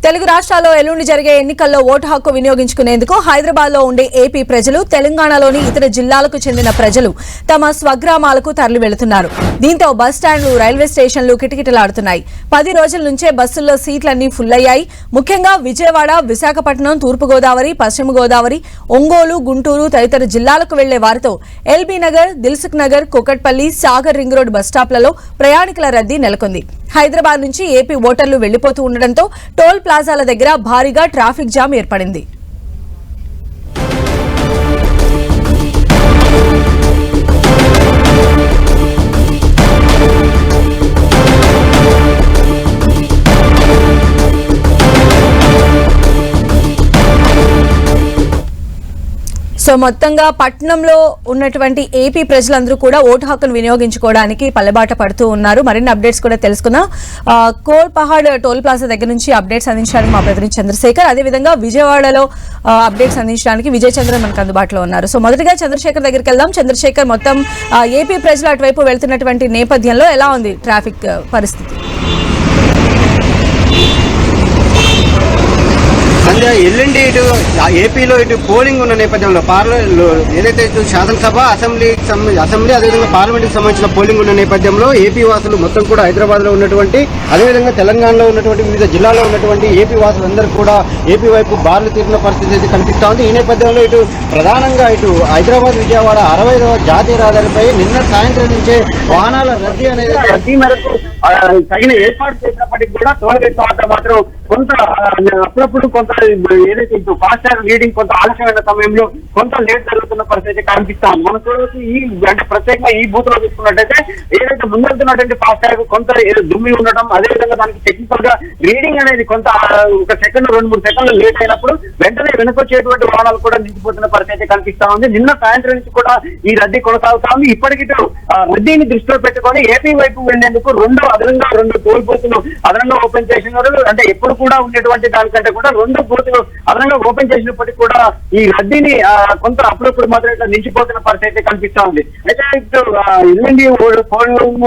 తెలుగు రాష్ట్రాల్లో ఎల్లుండి జరిగే ఎన్నికల్లో ఓటు హక్కు వినియోగించుకునేందుకు హైదరాబాద్ లో ఉండే ఏపీ ప్రజలు తెలంగాణలోని ఇతర జిల్లాలకు చెందిన ప్రజలు తమ స్వగ్రామాలకు తరలి వెళుతున్నారు. దీంతో బస్టాండ్లు, రైల్వే స్టేషన్లు కిటకిటలాడుతున్నాయి. 10 రోజుల నుంచే బస్సుల్లో సీట్లన్నీ ఫుల్ అయ్యాయి. ముఖ్యంగా విజయవాడ, విశాఖపట్నం, తూర్పుగోదావరి, పశ్చిమ గోదావరి, ఒంగోలు, గుంటూరు తదితర జిల్లాలకు వెళ్లే వారితో ఎల్బీ నగర్, దిల్సుఖ్ నగర్, కూకట్పల్లి, సాగర్ రింగ్ రోడ్ బస్టాప్లలో ప్రయాణికుల రద్దీ నెలకొంది. హైదరాబాద్ నుంచి ఏపీ ఓటర్లు వెళ్లిపోతూ ఉండడంతో టోల్ ప్లాజాల దగ్గర భారీగా ట్రాఫిక్ జామ్ ఏర్పడింది. సో మొత్తంగా పట్టణంలో ఉన్నటువంటి ఏపీ ప్రజలందరూ కూడా ఓటు హక్కును వినియోగించుకోవడానికి పల్లెబాట పడుతూ ఉన్నారు. మరిన్ని అప్డేట్స్ కూడా తెలుసుకుందాం. కోల్ పహాడ్ టోల్ ప్లాజా దగ్గర నుంచి అప్డేట్స్ అందించడానికి మా ప్రతినిధి చంద్రశేఖర్, అదేవిధంగా విజయవాడలో అప్డేట్స్ అందించడానికి విజయ్ చంద్ర మనకు అందుబాటులో ఉన్నారు. సో మొదటిగా చంద్రశేఖర్ దగ్గరికి వెళ్దాం. చంద్రశేఖర్, మొత్తం ఏపీ ప్రజలు అటువైపు వెళ్తున్నటువంటి నేపథ్యంలో ఎలా ఉంది ట్రాఫిక్ పరిస్థితి? ఎల్లుండి ఇటు ఏపీలో ఇటు పోలింగ్ ఉన్న నేపథ్యంలో ఏదైతే ఇటు శాసనసభ, అసెంబ్లీ అదేవిధంగా పార్లమెంట్కి సంబంధించిన పోలింగ్ ఉన్న నేపథ్యంలో ఏపీ వాసులు మొత్తం కూడా హైదరాబాద్ లో ఉన్నటువంటి, అదేవిధంగా తెలంగాణలో ఉన్నటువంటి వివిధ జిల్లాల్లో ఉన్నటువంటి ఏపీ వాసులందరూ కూడా ఏపీ వైపు బార్లు తీరిన పరిస్థితి అయితే కనిపిస్తా ఉంది. ఈ నేపథ్యంలో ఇటు ప్రధానంగా ఇటు హైదరాబాద్, విజయవాడ 65వ జాతీయ రహదారిపై నిన్న సాయంత్రం నుంచే వాహనాల రద్దీ మేరకు తగిన ఏర్పాటు చేసినప్పటికీ కూడా టోల్ గేట్ మాత్రం కొంత అప్పుడప్పుడు కొంత ఏదైతే ఫాస్టాగ్ రీడింగ్ కొంత ఆలస్యమైన సమయంలో కొంత లేట్ జరుగుతున్న పరిస్థితి కనిపిస్తాం. మన చూడవచ్చు అంటే ప్రత్యేకంగా ఈ బూత్ లో తీసుకున్నట్టయితే ఏదైతే ముందెళ్తున్నటువంటి ఫాస్టాగ్ కొంత దుమ్మి ఉండటం, అదేవిధంగా దానికి టెక్నికల్ గా రీడింగ్ అనేది కొంత 1 సెకండ్ 2-3 సెకండ్లు లేట్ అయినప్పుడు వెంటనే వెనుకొచ్చేటువంటి వాహనాలు కూడా నిలిచిపోతున్న పరిస్థితి కనిపిస్తా ఉంది. నిన్న సాయంత్రం నుంచి కూడా ఈ రద్దీ కొనసాగుతా ఉంది. ఇప్పటికీ రద్దీని దృష్టిలో పెట్టుకొని ఏపీ వైపు వెళ్లేందుకు 2 టోల్ బూతులు అదనంగా ఓపెన్ చేసినారు. అంటే ఎప్పుడు కూడా ఉండేటువంటి దానికంటే కూడా 2 బూతులు అదనంగా ఓపెన్ చేసినప్పటికీ కూడా ఈ రద్దీని కొంత అప్పుడప్పుడు మాత్రం ఇట్లా నిలిచిపోతున్న పరిస్థితి కనిపిస్తా ఉంది. అయితే ఎల్లుండి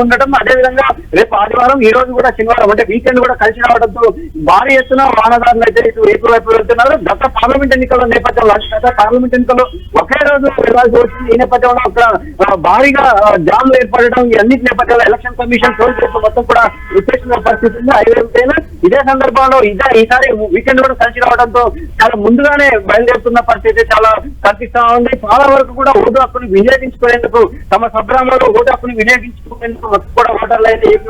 ఉండటం, అదేవిధంగా రేపు ఆదివారం, ఈ రోజు కూడా శనివారం అంటే వీకెండ్ కూడా కలిసి రావడంతో భారీ ఎత్తున వాహనదారులు అయితే ఇటు ఏపీ వైపు వెళ్తున్నారు. గత పార్లమెంట్ ఎన్నికల నేపథ్యంలో పార్లమెంట్ ఎన్నికల్లో ఒకే రోజు వెళ్లాల్సి వచ్చింది. ఈ నేపథ్యంలో అక్కడ భారీగా జామ్లు ఏర్పడడం, ఈ అన్నిటి నేపథ్యంలో ఎలక్షన్ కమిషన్ టోల్ గేట్లు మొత్తం కూడా విశ్లేషణ పరిస్థితి ఉంది. అయితే ఇదే సందర్భంలో ఈసారి వీకెండ్ కూడా కలిసి రావడంతో చాలా ముందుగానే బయలుదేరుతున్న పరిస్థితి చాలా కనిపిస్తా ఉంది. చాలా వరకు కూడా ఓటు హక్కును వినియోగించుకునేందుకు, తమ స్వగ్రామంలో ఓటు హక్కును వినియోగించుకునేందుకు కూడా ఓటర్లు అయితే ఏపీ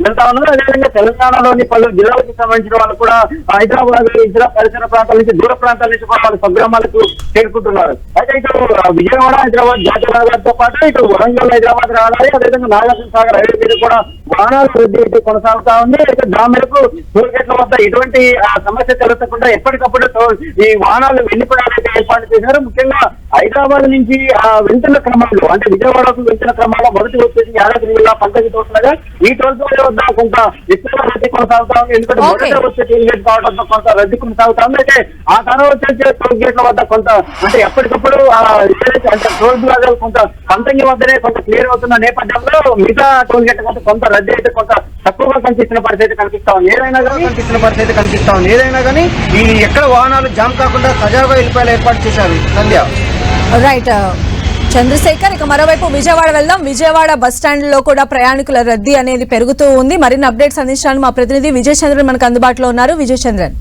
వెళ్తా ఉన్నారు. అదేవిధంగా తెలంగాణలోని పలు జిల్లాలకు సంబంధించిన వాళ్ళు కూడా హైదరాబాద్, ఇతర పరిసర ప్రాంతాల నుంచి, దూర ప్రాంతాల నుంచి కూడా వాళ్ళ స్వగ్రామాలకు చేరుకుంటున్నారు. అయితే ఇటు విజయవాడ, హైదరాబాద్ జాతీయ రహదారితో పాటు ఇటు వరంగల్, హైదరాబాద్ రహదారి, అదేవిధంగా నాగార్జున సాగర్ హైవే మీద కూడా వాహనాల రద్దీ కొనసాగుతా ఉంది. అయితే దాని మేరకు టోల్ గేట్ల వద్ద ఎటువంటి సమస్య తలెత్తకుండా ఎప్పటికప్పుడు ఈ వాహనాలు వెళ్లిపోవడానికి ఏర్పాటు చేశారు. ముఖ్యంగా హైదరాబాద్ నుంచి వెళ్తున్న క్రమంలో, అంటే విజయవాడకు వెళ్తున్న క్రమంలో మొదటి వచ్చేసి యాదాద్రి జిల్లా పంతగి తోటగా ఈ టోల్ గేట్ వద్ద కొంత ఎక్కువ రద్దీ కొనసాగుతా ఉంది. ఎందుకంటే మొదట వచ్చే టోల్ గేట్ కావడంతో కొంత రద్దీ కొనసాగుతా ఉంది. అయితే ఆ తర్వాత వచ్చే టోల్ గేట్ల వద్ద కొంత అంటే ఎప్పటికప్పుడు అంటే టోల్ ప్లాజాలు కొంత పంతగి వద్దనే కొంత క్లియర్ అవుతున్న నేపథ్యంలో మిగతా టోల్ గేట్ వద్ద కొంత రద్దీ అయితే కొంత తక్కువగా కనిపిస్తున్న పరిస్థితి కనిపిస్తా ఉంది. ఏదైనా కానీ ఈ ఎక్కడ వాహనాలు జామ్ కాకుండా సజావుగా వెళ్ళిపోయేలా ఏర్పాటు చేశారు. సంధ్య, రైట్ చంద్రశేఖర్. ఇక మరోవైపు విజయవాడ వెళ్దాం. విజయవాడ బస్టాండ్ లో కూడా ప్రయాణికుల రద్దీ అనేది పెరుగుతూ ఉంది. మరిన్ని అప్డేట్స్ అందించడానికి మా ప్రతినిధి విజయ్ చంద్రన్ మనకు అందుబాటులో ఉన్నారు. విజయ్ చంద్రన్,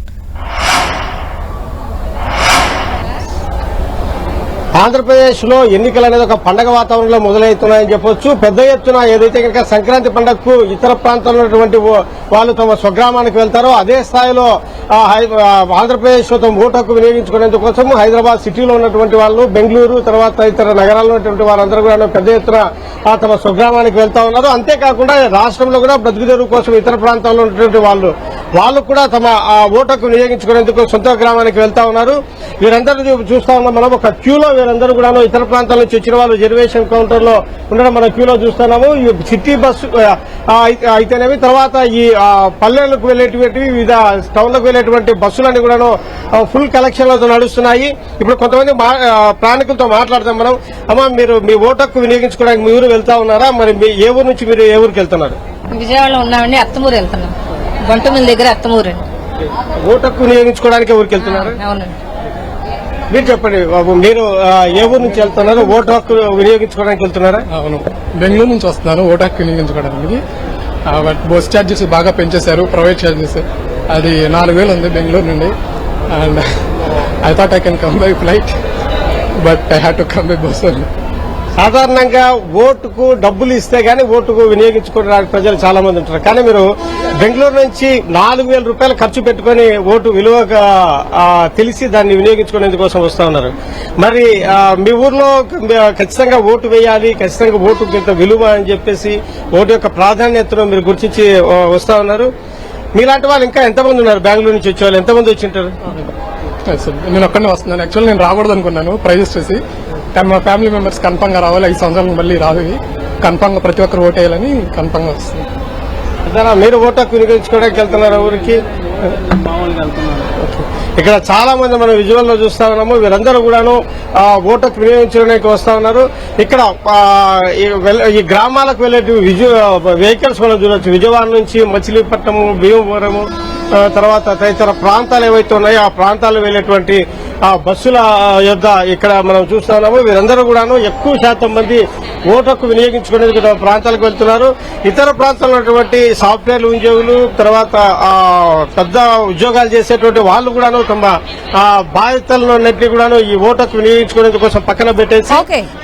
ఆంధ్రప్రదేశ్ లో ఎన్నికలు అనేది ఒక పండగ వాతావరణంలో మొదలవుతున్నాయని చెప్పొచ్చు. పెద్ద ఎత్తున ఏదైతే కనుక సంక్రాంతి పండుగకు ఇతర ప్రాంతాల్లో ఉన్నటువంటి వాళ్ళు తమ స్వగ్రామానికి వెళ్తారో అదే స్థాయిలో ఆంధ్రప్రదేశ్ లో తమ ఓటు హక్కు వినియోగించుకునేందుకు కోసం హైదరాబాద్ సిటీలో ఉన్నటువంటి వాళ్ళు, బెంగళూరు, తర్వాత ఇతర నగరాల్లో ఉన్నటువంటి వారందరూ కూడా పెద్ద ఎత్తున తమ స్వగ్రామానికి వెళ్తా ఉన్నారు. అంతేకాకుండా రాష్ట్రంలో కూడా బ్రతుకుదెరువు కోసం ఇతర ప్రాంతాల్లో ఉన్నటువంటి వాళ్ళు కూడా తమ ఓటు హక్కు వినియోగించుకునేందుకు సొంత గ్రామానికి వెళ్తా ఉన్నారు. వీరందరూ చూస్తా ఉన్నాం మనం. ఒక క్యూలో వీరందరూ కూడా ఇతర ప్రాంతాల నుంచి వచ్చిన వాళ్ళు రిజర్వేషన్ కౌంటర్ లో ఉండడం మనం క్యూలో చూస్తున్నాము. ఈ సిటీ బస్సు అయితేనేవి, తర్వాత ఈ పల్లెలకు వెళ్లేటువంటి, వివిధ టౌన్లకు వెళ్లేటువంటి బస్సులన్నీ కూడా ఫుల్ కలెక్షన్లతో నడుస్తున్నాయి. ఇప్పుడు కొంతమంది ప్రయాణికులతో మాట్లాడతాం మనం. అమ్మా, మీరు మీ ఓటు హక్కు వినియోగించుకోవడానికి మీ ఊరు వెళ్తా ఉన్నారా? మరి ఏ ఊరు నుంచి మీరు ఏ ఊరికి వెళ్తున్నారు? విజయవాడలో ఉన్నామండి, అత్తమూరు వెళ్తున్నాం. గొంటమిల్ దగ్గర అత్తమూరు. ఓటు హక్కు వినియోగించుకోవడానికి ఊరికి వెళ్తున్నారు. అవునండి. మీరు చెప్పండి బాబు, మీరు ఏ ఊరు నుంచి వెళ్తున్నారు? ఓటు హక్కు వినియోగించుకోవడానికి వెళ్తున్నారా? అవును, బెంగళూరు నుంచి వస్తున్నాను ఓటు హక్కు వినియోగించుకోవడానికి. బట్ బస్ ఛార్జెస్ బాగా పెంచేశారు, ప్రైవేట్ ఛార్జెస్. అది 4,000 ఉంది బెంగళూరు నుండి. And I thought I can come by flight, but I have to come by bus only. సాధారణంగా ఓటుకు డబ్బులు ఇస్తే గానీ ఓటుకు వినియోగించుకోవడానికి ప్రజలు చాలా మంది ఉంటారు. కానీ మీరు బెంగళూరు నుంచి 4,000 రూపాయలు ఖర్చు పెట్టుకుని ఓటు విలువగా తెలిసి దాన్ని వినియోగించుకునేందుకు కోసం వస్తా ఉన్నారు. మరి మీ ఊర్లో ఖచ్చితంగా ఓటు వేయాలి, ఖచ్చితంగా ఓటుకు ఇంత విలువ అని చెప్పేసి ఓటు యొక్క ప్రాధాన్యతను మీరు గుర్తించి వస్తా ఉన్నారు. మీలాంటి వాళ్ళు ఇంకా ఎంతమంది ఉన్నారు? బెంగళూరు నుంచి వచ్చే వాళ్ళు ఎంతమంది వచ్చి ఉంటారు? నేను ఒక్కనే వస్తున్నాను. యాక్చువల్లీ నేను రాకూడదు అనుకున్నాను ప్రైజెస్ చేసి, కానీ మా ఫ్యామిలీ మెంబర్స్ కన్ఫర్మ్ గా రావాలి. 5 సంవత్సరాలు మళ్ళీ రాదు, కన్ఫర్మ్ గా ప్రతి ఒక్కరు ఓటు వేయాలని కన్ఫర్మ్ గా వస్తుంది. మీరు ఓటు హక్కు వినియోగించుకోవడానికి వెళ్తున్నారు ఊరికి? ఇక్కడ చాలా మంది మనం విజువల్ లో చూస్తా ఉన్నాము. వీరందరూ కూడాను ఓటు హక్కు వినియోగించడానికి వస్తా ఉన్నారు. ఇక్కడ ఈ గ్రామాలకు వెళ్లే వెహికల్స్ మనం చూడొచ్చు. విజయవాడ నుంచి మచిలీపట్నము, భీమవరము, తర్వాత తదితర ప్రాంతాలు ఏవైతే ఉన్నాయో ఆ ప్రాంతాల్లో వెళ్లేటువంటి బస్సుల యొద్ద ఇక్కడ మనం చూస్తా ఉన్నాము. వీరందరూ కూడాను ఎక్కువ శాతం మంది ఓటు హక్కు వినియోగించుకునేందుకు ప్రాంతాలకు వెళ్తున్నారు. ఇతర ప్రాంతాల్లో ఉన్నటువంటి సాఫ్ట్వేర్ ఉద్యోగులు, తర్వాత పెద్ద ఉద్యోగాలు చేసేటువంటి వాళ్ళు కూడాను తమ బాధ్యతలన్నింటినీ కూడాను ఈ ఓటు హక్కు వినియోగించుకునేందుకు కోసం పక్కన పెట్టేసి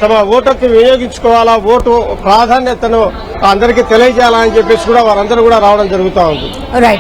తమ ఓటు హక్కు వినియోగించుకోవాలా, ఓటు ప్రాధాన్యతను అందరికీ తెలియజేయాలని చెప్పేసి కూడా వారందరూ కూడా రావడం జరుగుతూ ఉంది. రైట్.